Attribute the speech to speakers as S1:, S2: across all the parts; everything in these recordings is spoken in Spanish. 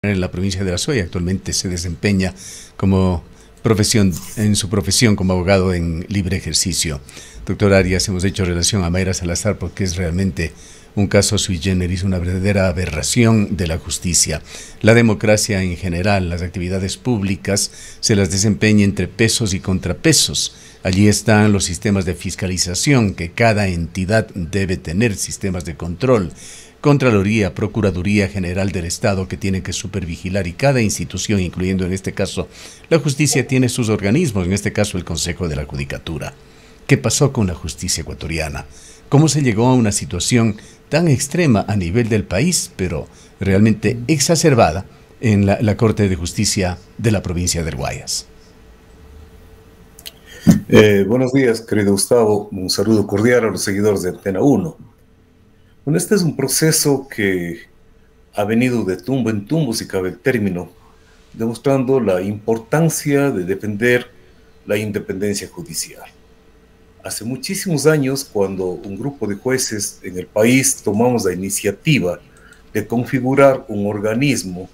S1: en la provincia de Azuay. Actualmente se desempeña como en su profesión como abogado en libre ejercicio. Doctor Arias, hemos hecho relación a Mayra Salazar porque es realmente un caso sui generis, una verdadera aberración de la justicia. La democracia en general, las actividades públicas, se las desempeña entre pesos y contrapesos. Allí están los sistemas de fiscalización que cada entidad debe tener, sistemas de control, Contraloría, Procuraduría General del Estado que tienen que supervigilar, y cada institución, incluyendo en este caso la justicia, tiene sus organismos, en este caso el Consejo de la Judicatura. ¿Qué pasó con la justicia ecuatoriana? ¿Cómo se llegó a una situación tan extrema a nivel del país, pero realmente exacerbada en la Corte de Justicia de la provincia del Guayas?
S2: Buenos días, querido Gustavo. Un saludo cordial a los seguidores de Antena 1. Bueno, este es un proceso que ha venido de tumbo en tumbo, si cabe el término, demostrando la importancia de defender la independencia judicial. Hace muchísimos años, cuando un grupo de jueces en el país tomamos la iniciativa de configurar un organismo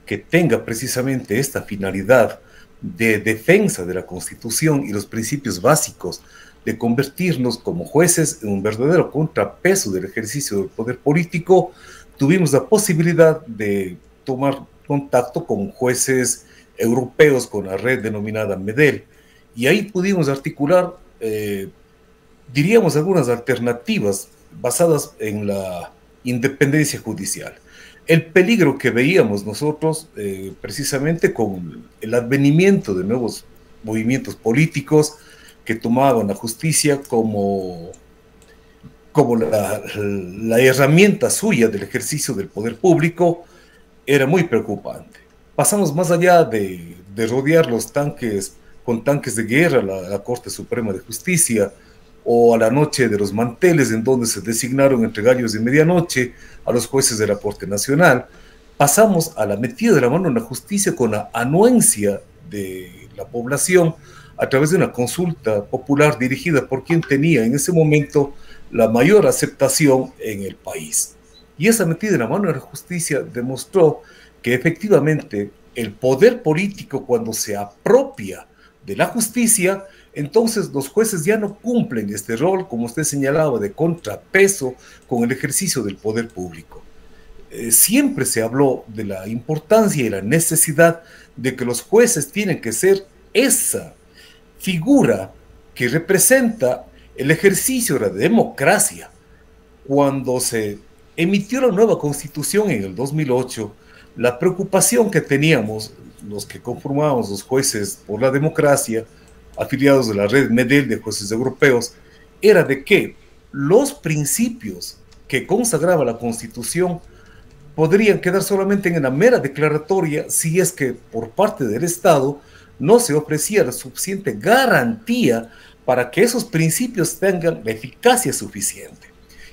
S2: que tenga precisamente esta finalidad de defensa de la Constitución y los principios básicos, de convertirnos como jueces en un verdadero contrapeso del ejercicio del poder político, tuvimos la posibilidad de tomar contacto con jueces europeos, con la red denominada MEDEL, y ahí pudimos articular, diríamos, algunas alternativas basadas en la independencia judicial. El peligro que veíamos nosotros, precisamente con el advenimiento de nuevos movimientos políticos que tomaban la justicia como la herramienta suya del ejercicio del poder público, era muy preocupante. Pasamos más allá de rodear los tanques con tanques de guerra, la Corte Suprema de Justicia, o a la noche de los manteles, en donde se designaron entre gallos de medianoche a los jueces de la Corte Nacional. Pasamos a la metida de la mano en la justicia con la anuencia de la población a través de una consulta popular dirigida por quien tenía en ese momento la mayor aceptación en el país. Y esa metida de la mano en la justicia demostró que efectivamente el poder político, cuando se apropia de la justicia, entonces los jueces ya no cumplen este rol, como usted señalaba, de contrapeso con el ejercicio del poder público. Siempre se habló de la importancia y la necesidad de que los jueces tienen que ser esa figura que representa el ejercicio de la democracia. Cuando se emitió la nueva Constitución en el 2008, la preocupación que teníamos los que conformábamos los jueces por la democracia, afiliados de la red MEDEL de jueces europeos, era de que los principios que consagraba la Constitución podrían quedar solamente en la mera declaratoria si es que por parte del Estado no se ofrecía la suficiente garantía para que esos principios tengan la eficacia suficiente.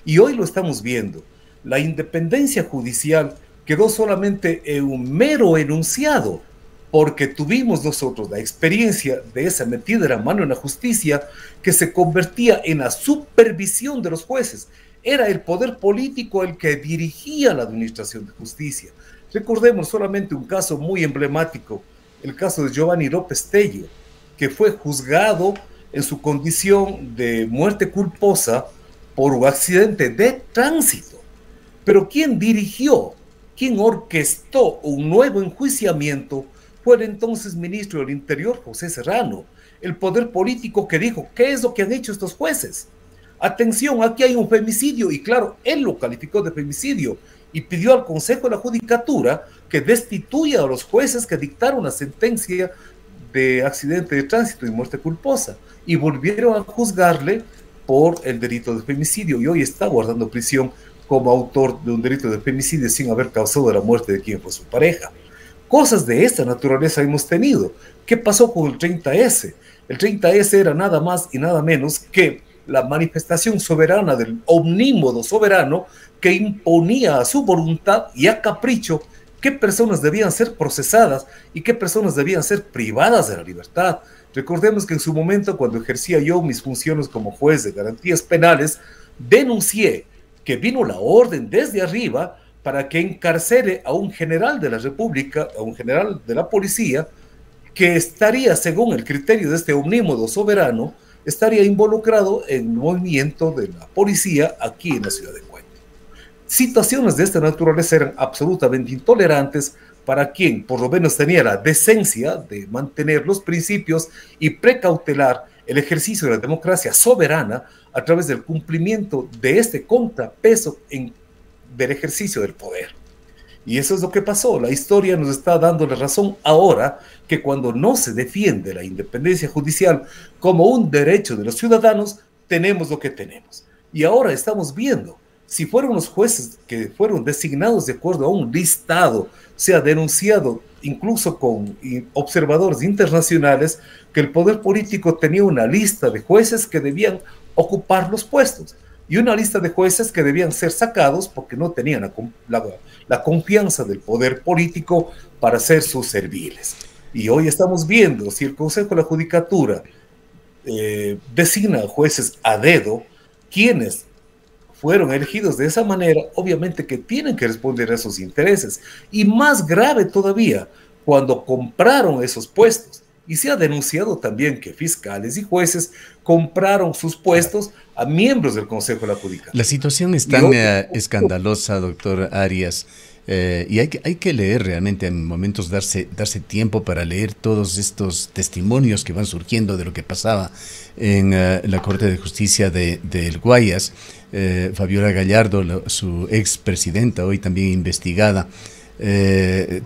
S2: Y hoy lo estamos viendo. La independencia judicial quedó solamente en un mero enunciado, porque tuvimos nosotros la experiencia de esa metida de la mano en la justicia que se convertía en la supervisión de los jueces. Era el poder político el que dirigía la administración de justicia. Recordemos solamente un caso muy emblemático, el caso de Giovanni López Tello, que fue juzgado en su condición de muerte culposa por un accidente de tránsito. Pero quien dirigió, quien orquestó un nuevo enjuiciamiento fue el entonces ministro del Interior, José Serrano, el poder político que dijo, ¿qué es lo que han hecho estos jueces? Atención, aquí hay un femicidio, y claro, él lo calificó de femicidio y pidió al Consejo de la Judicatura que destituya a los jueces que dictaron la sentencia de accidente de tránsito y muerte culposa, y volvieron a juzgarle por el delito de femicidio, y hoy está guardando prisión como autor de un delito de femicidio sin haber causado la muerte de quien fue su pareja. Cosas de esta naturaleza hemos tenido. ¿Qué pasó con el 30S? El 30S era nada más y nada menos que la manifestación soberana del omnímodo soberano que imponía a su voluntad y a capricho qué personas debían ser procesadas y qué personas debían ser privadas de la libertad. Recordemos que en su momento, cuando ejercía yo mis funciones como juez de garantías penales, denuncié que vino la orden desde arriba para que encarcele a un general de la República, a un general de la policía, que estaría, según el criterio de este omnímodo soberano, estaría involucrado en el movimiento de la policía aquí en la ciudad de Cuenca. Situaciones de esta naturaleza eran absolutamente intolerantes para quien por lo menos tenía la decencia de mantener los principios y precautelar el ejercicio de la democracia soberana a través del cumplimiento de este contrapeso del ejercicio del poder. Y eso es lo que pasó. La historia nos está dando la razón ahora que cuando no se defiende la independencia judicial como un derecho de los ciudadanos, tenemos lo que tenemos. Y ahora estamos viendo, si fueron los jueces que fueron designados de acuerdo a un listado, se ha denunciado incluso con observadores internacionales que el poder político tenía una lista de jueces que debían ocupar los puestos y una lista de jueces que debían ser sacados porque no tenían la confianza del poder político para ser sus serviles. Y hoy estamos viendo si el Consejo de la Judicatura designa a jueces a dedo, quienes fueron elegidos de esa manera, obviamente que tienen que responder a esos intereses. Y más grave todavía, cuando compraron esos puestos. Y se ha denunciado también que fiscales y jueces compraron sus puestos a miembros del Consejo de la Judicatura.
S1: La situación es tan escandalosa, doctor Arias, y hay que leer realmente, en momentos darse tiempo para leer todos estos testimonios que van surgiendo de lo que pasaba en la Corte de Justicia del Guayas. Fabiola Gallardo, su expresidenta, hoy también investigada,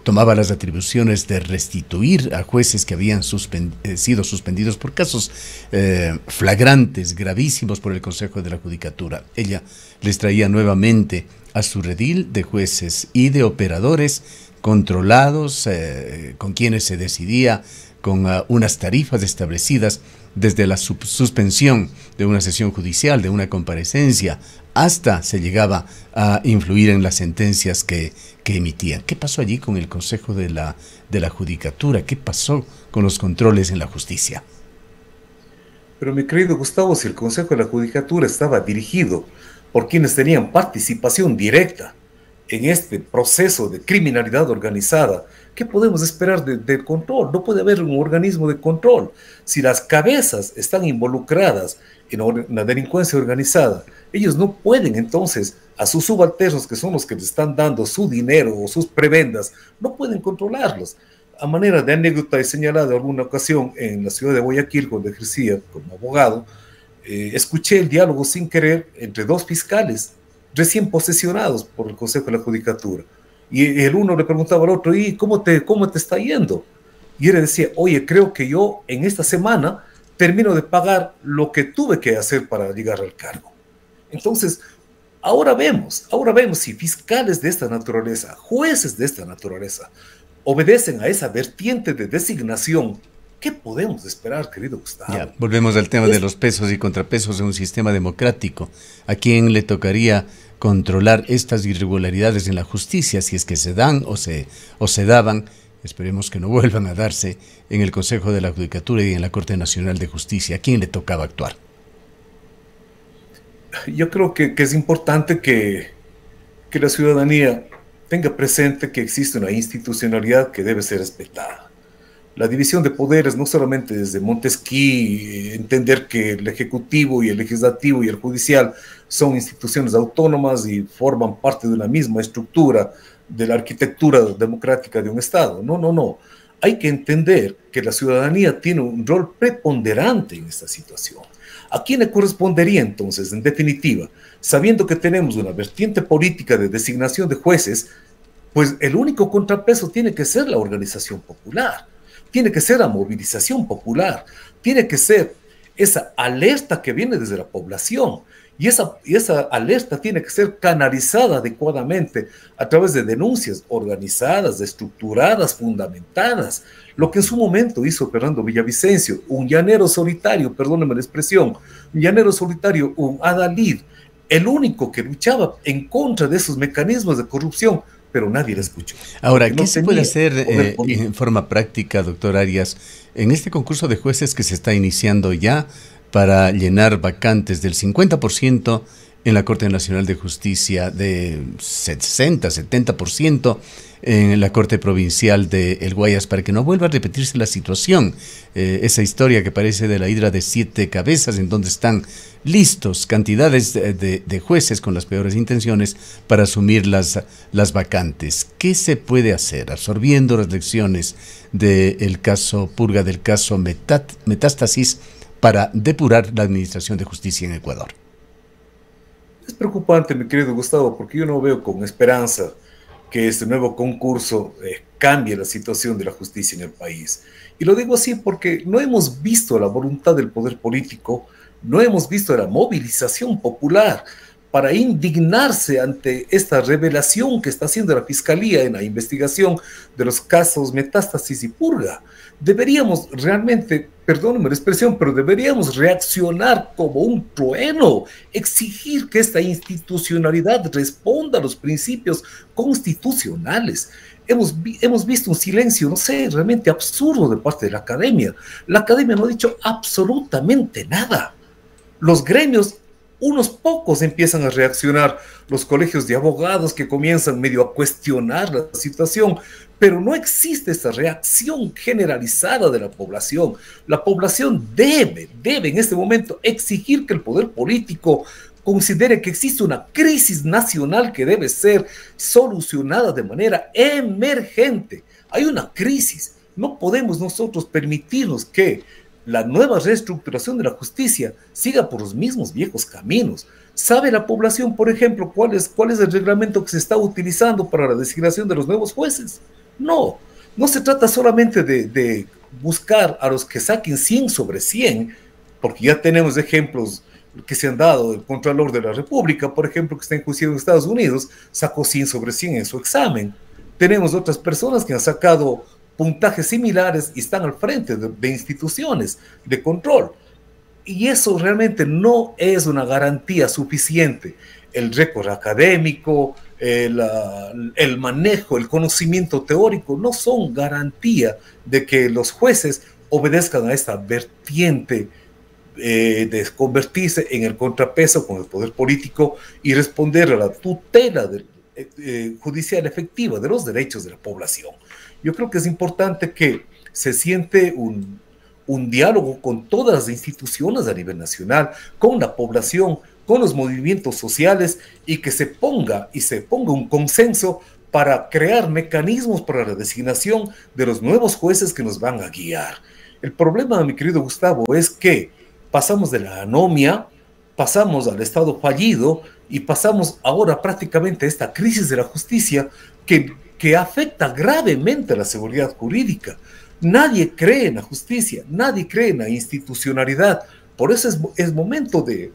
S1: tomaba las atribuciones de restituir a jueces que habían sido suspendidos por casos flagrantes, gravísimos por el Consejo de la Judicatura. Ella les traía nuevamente a su redil de jueces y de operadores controlados, con quienes se decidía con unas tarifas establecidas desde la suspensión de una sesión judicial, de una comparecencia, hasta se llegaba a influir en las sentencias que emitían. ¿Qué pasó allí con el Consejo de la Judicatura? ¿Qué pasó con los controles en la justicia?
S2: Pero mi querido Gustavo, si el Consejo de la Judicatura estaba dirigido por quienes tenían participación directa en este proceso de criminalidad organizada, ¿qué podemos esperar del control? No puede haber un organismo de control. Si las cabezas están involucradas en la delincuencia organizada, ellos no pueden entonces a sus subalternos, que son los que les están dando su dinero o sus prebendas, no pueden controlarlos. A manera de anécdota, he señalado alguna ocasión en la ciudad de Guayaquil, cuando ejercía como abogado, escuché el diálogo sin querer entre dos fiscales recién posesionados por el Consejo de la Judicatura. Y el uno le preguntaba al otro, ¿y cómo te está yendo? Y él decía, oye, creo que yo en esta semana termino de pagar lo que tuve que hacer para llegar al cargo. Entonces, ahora vemos si fiscales de esta naturaleza, jueces de esta naturaleza, obedecen a esa vertiente de designación. ¿Qué podemos esperar, querido Gustavo?
S1: Ya, volvemos al tema de los pesos y contrapesos de un sistema democrático. ¿A quién le tocaría controlar estas irregularidades en la justicia, si es que se dan o se daban? Esperemos que no vuelvan a darse en el Consejo de la Judicatura y en la Corte Nacional de Justicia. ¿A quién le tocaba actuar?
S2: Yo creo que es importante que la ciudadanía tenga presente que existe una institucionalidad que debe ser respetada. La división de poderes, no solamente desde Montesquieu, entender que el Ejecutivo y el Legislativo y el Judicial son instituciones autónomas y forman parte de una misma estructura de la arquitectura democrática de un Estado. No. Hay que entender que la ciudadanía tiene un rol preponderante en esta situación. ¿A quién le correspondería entonces, en definitiva? Sabiendo que tenemos una vertiente política de designación de jueces, pues el único contrapeso tiene que ser la organización popular. Tiene que ser la movilización popular, tiene que ser esa alerta que viene desde la población, y esa alerta tiene que ser canalizada adecuadamente a través de denuncias organizadas, estructuradas, fundamentadas, lo que en su momento hizo Fernando Villavicencio, un llanero solitario, perdónenme la expresión, un llanero solitario, un adalid, el único que luchaba en contra de esos mecanismos de corrupción, pero nadie la escuchó.
S1: Ahora, ¿qué se puede hacer en forma práctica, doctor Arias, en este concurso de jueces que se está iniciando ya para llenar vacantes del 50% en la Corte Nacional de Justicia de 60-70% en la Corte Provincial de El Guayas, para que no vuelva a repetirse la situación, esa historia que parece de la hidra de 7 cabezas, en donde están listos cantidades de jueces con las peores intenciones para asumir las vacantes. ¿Qué se puede hacer absorbiendo las lecciones del caso Purga, del caso Metástasis, para depurar la administración de justicia en Ecuador?
S2: Es preocupante, mi querido Gustavo, porque yo no veo con esperanza que este nuevo concurso cambie la situación de la justicia en el país. Y lo digo así porque no hemos visto la voluntad del poder político, no hemos visto la movilización popular para indignarse ante esta revelación que está haciendo la Fiscalía en la investigación de los casos Metástasis y Purga. Deberíamos realmente, perdónenme la expresión, pero deberíamos reaccionar como un trueno, exigir que esta institucionalidad responda a los principios constitucionales. Hemos visto un silencio, no sé, realmente absurdo de parte de la academia. La academia no ha dicho absolutamente nada. Los gremios, unos pocos, empiezan a reaccionar, los colegios de abogados que comienzan medio a cuestionar la situación, pero no existe esta reacción generalizada de la población. La población debe en este momento exigir que el poder político considere que existe una crisis nacional que debe ser solucionada de manera emergente. Hay una crisis. No podemos nosotros permitirnos que la nueva reestructuración de la justicia siga por los mismos viejos caminos. ¿Sabe la población, por ejemplo, cuál es el reglamento que se está utilizando para la designación de los nuevos jueces? No se trata solamente de buscar a los que saquen 100 sobre 100, porque ya tenemos ejemplos que se han dado. El Contralor de la República, por ejemplo, que está en juicio en Estados Unidos, sacó 100 sobre 100 en su examen. Tenemos otras personas que han sacado puntajes similares y están al frente de instituciones de control. Y eso realmente no es una garantía suficiente. El récord académico, el manejo, el conocimiento teórico no son garantía de que los jueces obedezcan a esta vertiente de convertirse en el contrapeso con el poder político y responder a la tutela judicial efectiva de los derechos de la población. Yo creo que es importante que se siente un diálogo con todas las instituciones a nivel nacional, con la población, con los movimientos sociales, y que se ponga un consenso para crear mecanismos para la designación de los nuevos jueces que nos van a guiar. El problema, mi querido Gustavo, es que pasamos de la anomia, pasamos al Estado fallido y pasamos ahora prácticamente a esta crisis de la justicia que afecta gravemente a la seguridad jurídica. Nadie cree en la justicia, nadie cree en la institucionalidad. Por eso es momento de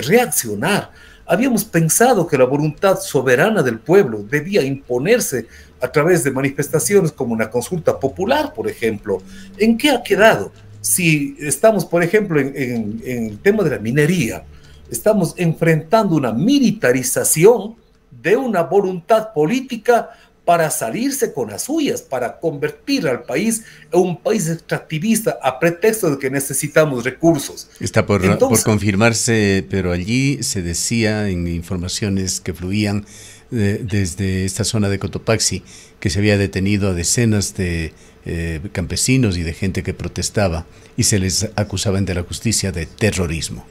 S2: reaccionar. Habíamos pensado que la voluntad soberana del pueblo debía imponerse a través de manifestaciones como una consulta popular, por ejemplo. ¿En qué ha quedado? Si estamos, por ejemplo, en el tema de la minería, estamos enfrentando una militarización de una voluntad política para salirse con las suyas, para convertir al país en un país extractivista a pretexto de que necesitamos recursos.
S1: Está por confirmarse, pero allí se decía en informaciones que fluían desde esta zona de Cotopaxi que se había detenido a decenas de campesinos y de gente que protestaba y se les acusaba ante la justicia de terrorismo.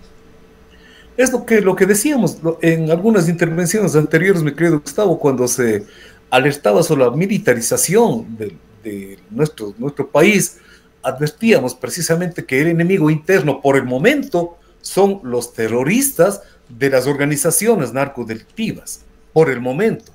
S2: Es lo que decíamos en algunas intervenciones anteriores, mi querido Gustavo, cuando se alertaba sobre la militarización de nuestro país. Advertíamos precisamente que el enemigo interno por el momento son los terroristas de las organizaciones narcodelictivas, por el momento.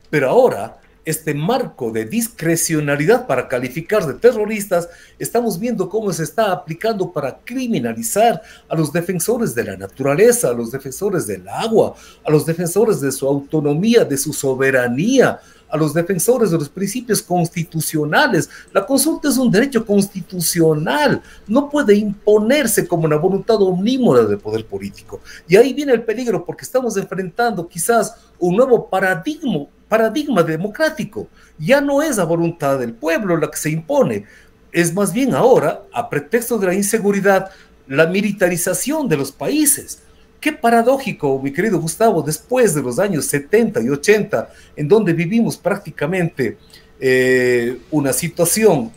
S2: Pero ahora, este marco de discrecionalidad para calificar de terroristas, estamos viendo cómo se está aplicando para criminalizar a los defensores de la naturaleza, a los defensores del agua, a los defensores de su autonomía, de su soberanía, a los defensores de los principios constitucionales. La consulta es un derecho constitucional, no puede imponerse como una voluntad omnímoda del poder político. Y ahí viene el peligro, porque estamos enfrentando quizás un nuevo paradigma democrático. Ya no es la voluntad del pueblo la que se impone, es más bien ahora, a pretexto de la inseguridad, la militarización de los países. Qué paradójico, mi querido Gustavo, después de los años 70 y 80, en donde vivimos prácticamente una situación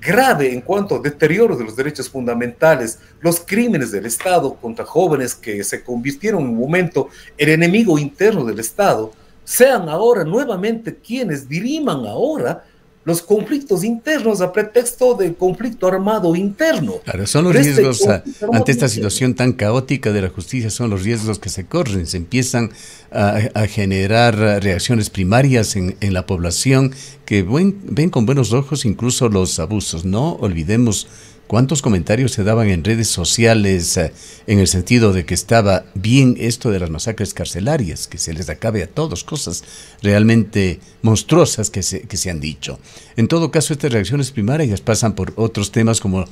S2: grave en cuanto a deterioro de los derechos fundamentales, los crímenes del Estado contra jóvenes que se convirtieron en un momento el enemigo interno del Estado, sean ahora nuevamente quienes diriman ahora los conflictos internos a pretexto de conflicto armado interno.
S1: Claro, son los riesgos ante esta situación tan caótica de la justicia, son los riesgos que se corren, se empiezan a generar reacciones primarias en la población que ven con buenos ojos incluso los abusos. No olvidemos cuántos comentarios se daban en redes sociales en el sentido de que estaba bien esto de las masacres carcelarias, que se les acabe a todos, cosas realmente monstruosas que se han dicho. En todo caso, estas reacciones primarias pasan por otros temas como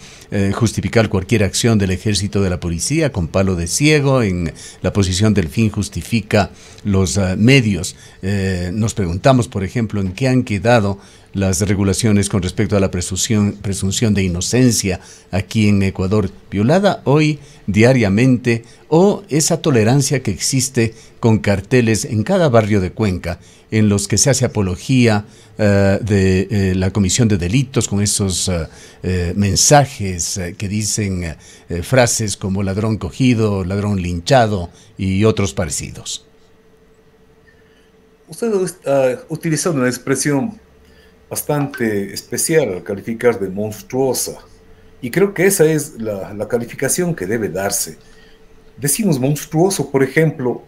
S1: justificar cualquier acción del ejército, de la policía, con palo de ciego, en la posición del fin justifica los medios. Nos preguntamos, por ejemplo, en qué han quedado las regulaciones con respecto a la presunción de inocencia aquí en Ecuador, violada hoy diariamente, o esa tolerancia que existe con carteles en cada barrio de Cuenca, en los que se hace apología de la comisión de delitos con esos mensajes que dicen frases como ladrón cogido, ladrón linchado y otros parecidos.
S2: Usted ha utilizado una expresión bastante especial al calificar de monstruosa, y creo que esa es la calificación que debe darse. Decimos monstruoso, por ejemplo,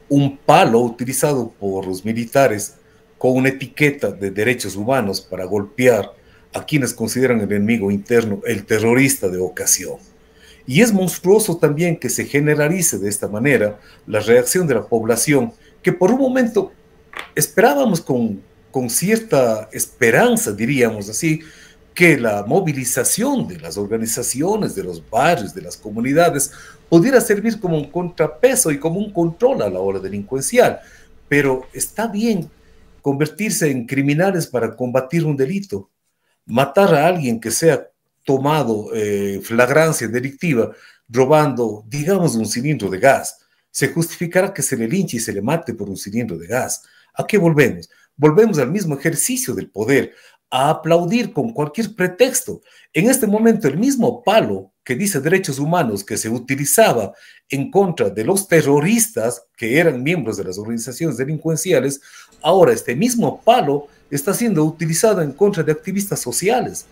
S2: un palo utilizado por los militares con una etiqueta de derechos humanos para golpear a quienes consideran el enemigo interno, el terrorista de ocasión. Y es monstruoso también que se generalice de esta manera la reacción de la población, que por un momento esperábamos con cierta esperanza, diríamos así, que la movilización de las organizaciones, de los barrios, de las comunidades, pudiera servir como un contrapeso y como un control a la hora delincuencial. Pero está bien convertirse en criminales para combatir un delito. Matar a alguien que sea tomado flagrancia delictiva, robando, digamos, un cilindro de gas, se justificará que se le linche y se le mate por un cilindro de gas. ¿A qué volvemos? Volvemos al mismo ejercicio del poder, a aplaudir con cualquier pretexto. En este momento, el mismo palo que dice derechos humanos que se utilizaba en contra de los terroristas que eran miembros de las organizaciones delincuenciales, ahora este mismo palo está siendo utilizado en contra de activistas sociales,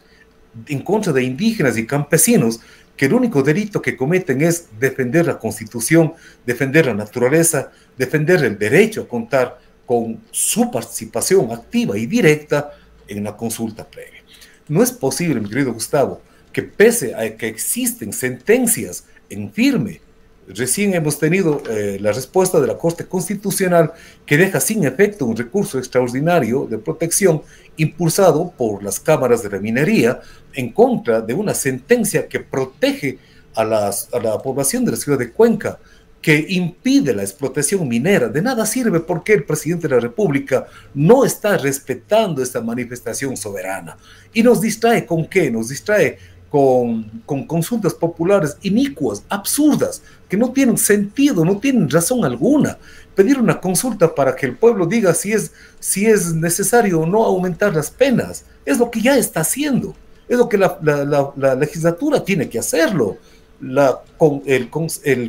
S2: en contra de indígenas y campesinos, que el único delito que cometen es defender la Constitución, defender la naturaleza, defender el derecho a contar con su participación activa y directa en la consulta previa. No es posible, mi querido Gustavo, que pese a que existen sentencias en firme, recién hemos tenido la respuesta de la Corte Constitucional que deja sin efecto un recurso extraordinario de protección impulsado por las cámaras de la minería en contra de una sentencia que protege a la población de la ciudad de Cuenca, que impide la explotación minera. De nada sirve porque el presidente de la República no está respetando esta manifestación soberana. Y nos distrae ¿con qué? Nos distrae con consultas populares inicuas, absurdas, que no tienen sentido, no tienen razón alguna. Pedir una consulta para que el pueblo diga si es necesario o no aumentar las penas, es lo que ya está haciendo, es lo que la legislatura tiene que hacerlo. El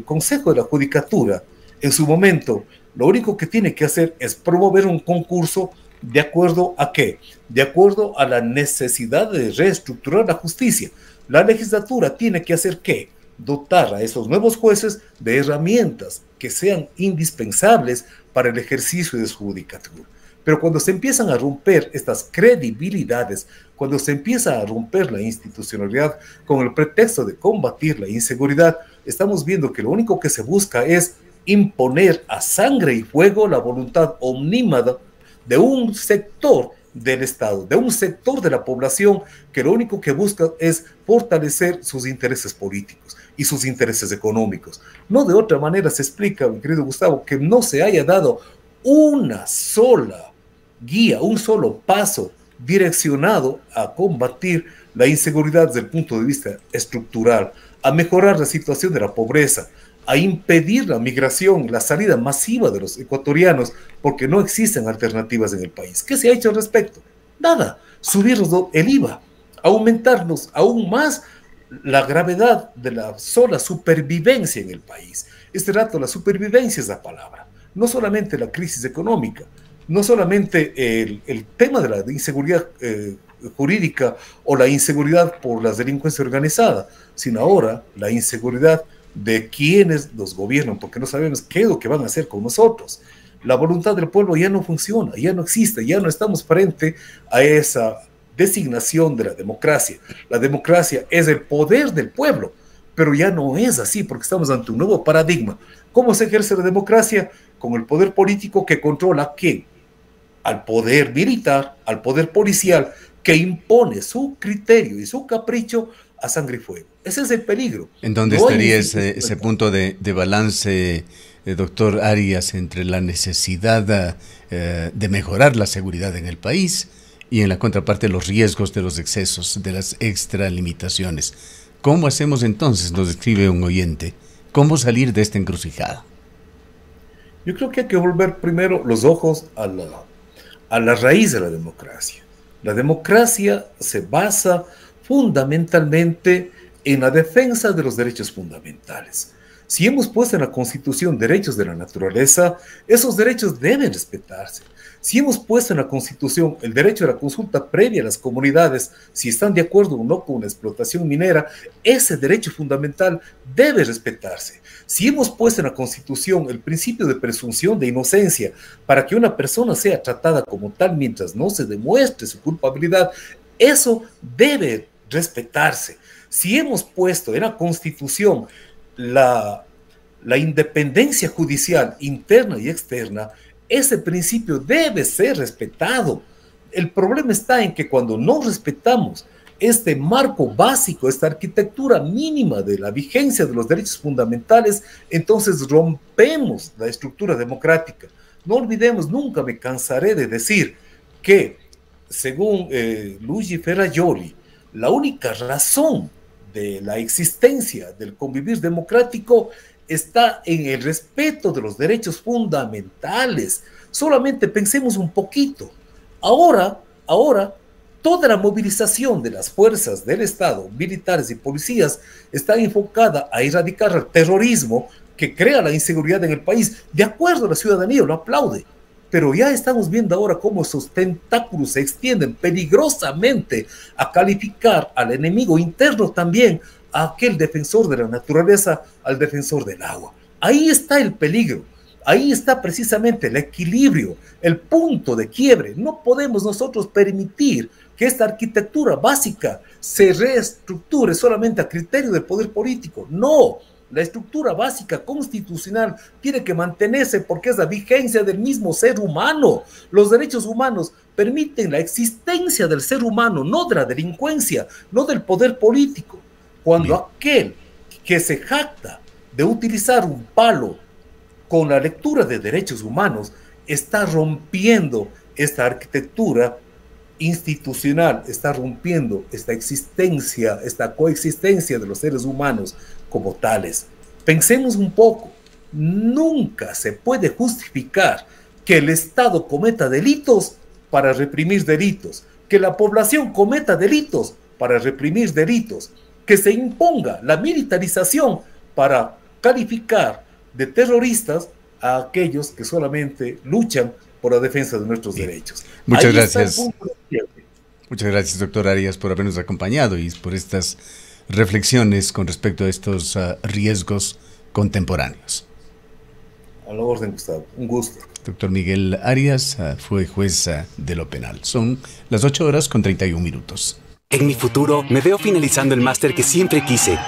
S2: Consejo de la Judicatura, en su momento, lo único que tiene que hacer es promover un concurso ¿de acuerdo a qué? De acuerdo a la necesidad de reestructurar la justicia. La legislatura tiene que hacer ¿qué? Dotar a esos nuevos jueces de herramientas que sean indispensables para el ejercicio de su judicatura. Pero cuando se empiezan a romper estas credibilidades, cuando se empieza a romper la institucionalidad con el pretexto de combatir la inseguridad, estamos viendo que lo único que se busca es imponer a sangre y fuego la voluntad omnímoda de un sector del Estado, de un sector de la población que lo único que busca es fortalecer sus intereses políticos y sus intereses económicos. No de otra manera se explica, mi querido Gustavo, que no se haya dado una sola guía, un solo paso direccionado a combatir la inseguridad desde el punto de vista estructural, a mejorar la situación de la pobreza, a impedir la migración, la salida masiva de los ecuatorianos, porque no existen alternativas en el país. ¿Qué se ha hecho al respecto? Nada. Subirnos el IVA, aumentarnos aún más la gravedad de la sola supervivencia en el país. Este rato la supervivencia es la palabra. No solamente la crisis económica, no solamente el tema de la inseguridad jurídica o la inseguridad por la delincuencia organizada, sino ahora la inseguridad de quienes nos gobiernan, porque no sabemos qué es lo que van a hacer con nosotros. La voluntad del pueblo ya no funciona, ya no existe, ya no estamos frente a esa designación de la democracia. La democracia es el poder del pueblo, pero ya no es así, porque estamos ante un nuevo paradigma. ¿Cómo se ejerce la democracia? Con el poder político que controla ¿a quién? Al poder militar, al poder policial, que impone su criterio y su capricho a sangre y fuego. Ese es el peligro.
S1: ¿En dónde estaría ese punto de balance, doctor Arias, entre la necesidad de mejorar la seguridad en el país y en la contraparte los riesgos de los excesos, de las extralimitaciones? ¿Cómo hacemos entonces, nos escribe un oyente, cómo salir de esta encrucijada?
S2: Yo creo que hay que volver primero los ojos a la raíz de la democracia. La democracia se basa fundamentalmente en la defensa de los derechos fundamentales. Si hemos puesto en la Constitución derechos de la naturaleza, esos derechos deben respetarse. Si hemos puesto en la Constitución el derecho a la consulta previa a las comunidades, si están de acuerdo o no con la explotación minera, ese derecho fundamental debe respetarse. Si hemos puesto en la Constitución el principio de presunción de inocencia para que una persona sea tratada como tal mientras no se demuestre su culpabilidad, eso debe respetarse. Si hemos puesto en la Constitución la independencia judicial interna y externa, ese principio debe ser respetado. El problema está en que cuando no respetamos este marco básico, esta arquitectura mínima de la vigencia de los derechos fundamentales, entonces rompemos la estructura democrática. No olvidemos, nunca me cansaré de decir que, según Luigi Ferrajoli, la única razón de la existencia del convivir democrático está en el respeto de los derechos fundamentales. Solamente pensemos un poquito. Ahora, toda la movilización de las fuerzas del Estado, militares y policías, está enfocada a erradicar el terrorismo que crea la inseguridad en el país. De acuerdo, la ciudadanía lo aplaude. Pero ya estamos viendo ahora cómo esos tentáculos se extienden peligrosamente a calificar al enemigo interno también, a aquel defensor de la naturaleza, al defensor del agua. Ahí está el peligro, ahí está precisamente el equilibrio, el punto de quiebre. No podemos nosotros permitir que esta arquitectura básica se reestructure solamente a criterio del poder político. No. La estructura básica constitucional tiene que mantenerse porque es la vigencia del mismo ser humano. Los derechos humanos permiten la existencia del ser humano, no de la delincuencia, no del poder político. Cuando aquel que se jacta de utilizar un palo con la lectura de derechos humanos está rompiendo esta arquitectura institucional, está rompiendo esta existencia, esta coexistencia de los seres humanos como tales. Pensemos un poco, nunca se puede justificar que el Estado cometa delitos para reprimir delitos, que la población cometa delitos para reprimir delitos, que se imponga la militarización para calificar de terroristas a aquellos que solamente luchan por la defensa de nuestros derechos.
S1: Muchas gracias. Muchas gracias, doctor Arias, por habernos acompañado y por estas reflexiones con respecto a estos riesgos contemporáneos.
S2: A la orden, Gustavo. Un gusto.
S1: Doctor Miguel Arias fue juez de lo penal. Son las 8:31.
S3: En mi futuro, me veo finalizando el máster que siempre quise,